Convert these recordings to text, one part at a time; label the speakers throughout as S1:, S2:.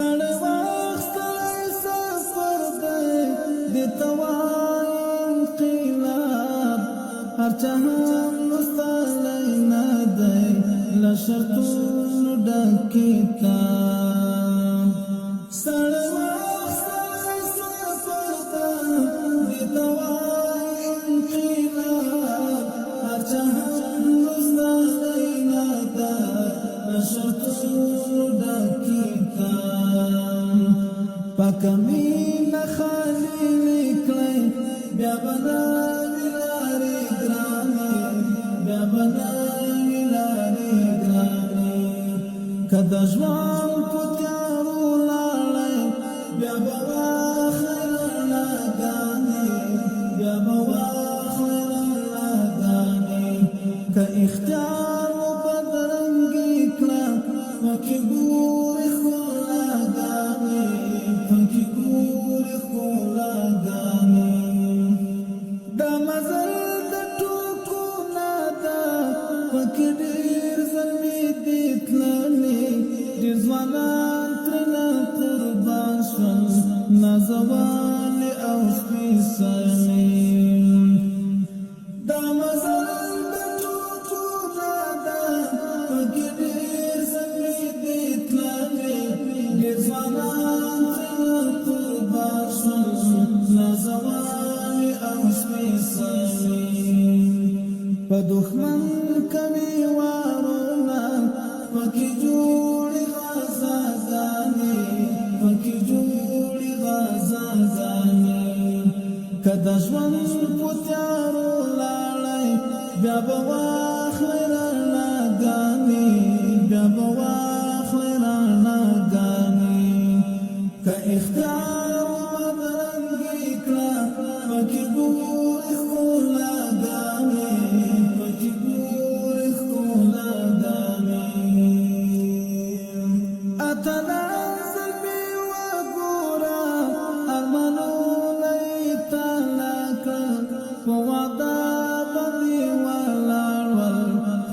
S1: واخستلی سفر دی دیتا وای انقلاب هرچا هم لستلی ندی لشرطون ډک کتاب سړی واخستلی سفر دی دیتا وای انقلاب هرچا هم لستلی ندی لشرطون ډک پاکمین خالی نکلی بیا بناوی لاری گرانی بیا بناوی لاری گرانی کدا جوان پتیارو لالی بیا بواخر لگانی بیا بواخر لگانی که اختیار و بدرنگی کلا وکی گوری خولاگانی پنکی گوری خولاگانی دا مزل دا ټوکو نادا پنکی دیر ظلمی دیتلانی دیر زوانان ترنا قربان شل نازوانی او سپیسانی دا مزل دا ټوکو نادا پنکی دیر ظلمی دیتلانی دیر زوانان ترنا قربان شل نازوانی او سپیسانی پا دخمن کمی وارونا پکی جوڑی غازازانی پکی جوڑی غازازانی کدا جوان پتیارو لالی بیا بواخلی رناگانی بیا بواخلی رناگانی که اختیار مدرنگی کلا پکی گوری خولاگانی پکی گوری خولاگانی اتنا ظلمی و گورا ارمانو لیتا لکا پوادا بندی والارول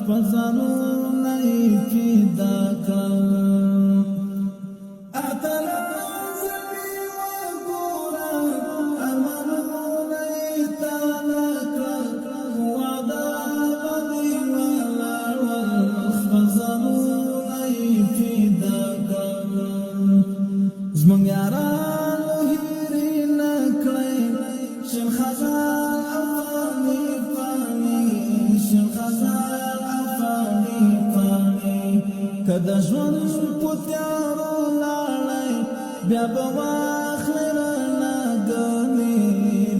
S1: پزانو لیفی داکل اتنا ظلمی و گورا ارمانو لیتا لکا پوادا بندی والارول پزانو لیفی داکل زمونږ یارانو هیرې نه کړئ شین خزان افغاني فاني شین خزان افغاني فاني که د ژوند په تیارو لاړئ بیا به واخلئ رڼاګانې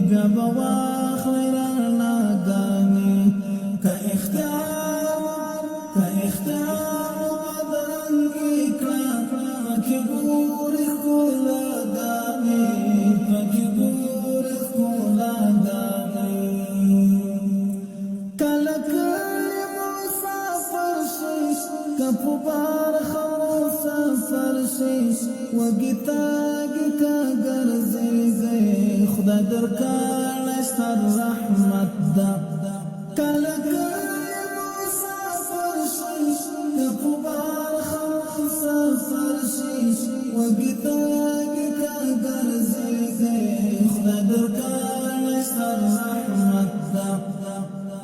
S1: بیا به واخلئ رڼاګانې که اختیار بدرنګي کړه پکې ګورې ښکلاګانې پکې ګورې ښکلاګانې کله کله مسافر شئ که په بار خمو سفر شئ وږي تږي که ګرځېږئ خدای درکړی ستر رحمت ده کله کله مسافر شئ که په بار خمو سفر شئ وږي تږي که ګرځېږئ خدای درکړی ستر رحمت ده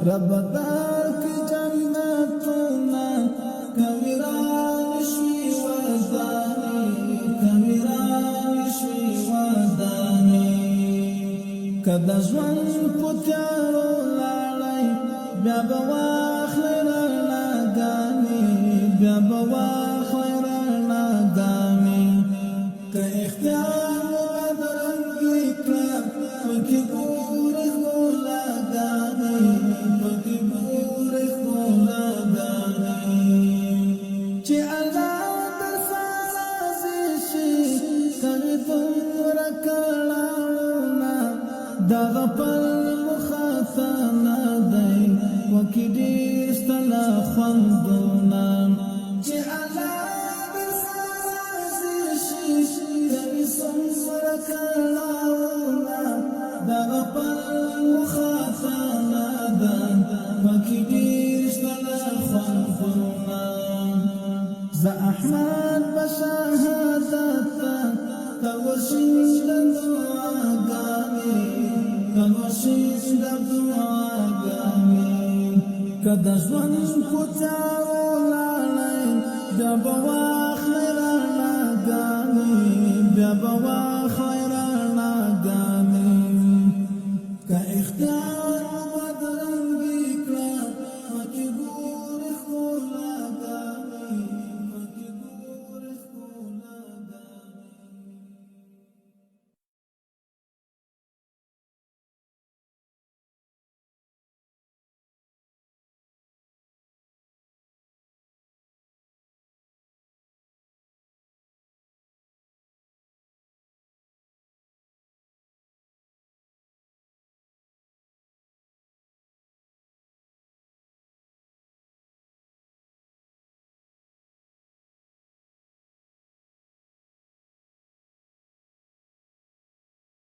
S1: رب درکړي جنتونه که ویران شوي ودانې که ویران شوي ودانې که د ژوند په تیارو لاړئ بیا به واخلئ رڼاګانې بیا به واخلئ رڼاګانې که اختیار مو بدرنګي کړه پکې ګورئ ښکلاګانې پکې ګورئ ښکلاګانې چې الله در سره راضي شي کوي دومره کړاوونه دغه پل مخاطه نه دی وکې ډېر ستله خوندونه چې الله در سره راضي شي کوي څومره کړاوونه دغه پل مخاطه نه ده وکې ډېر ستله خوندونه ز احمد بشهادت کد ژوند کوچاو لاړې بیا به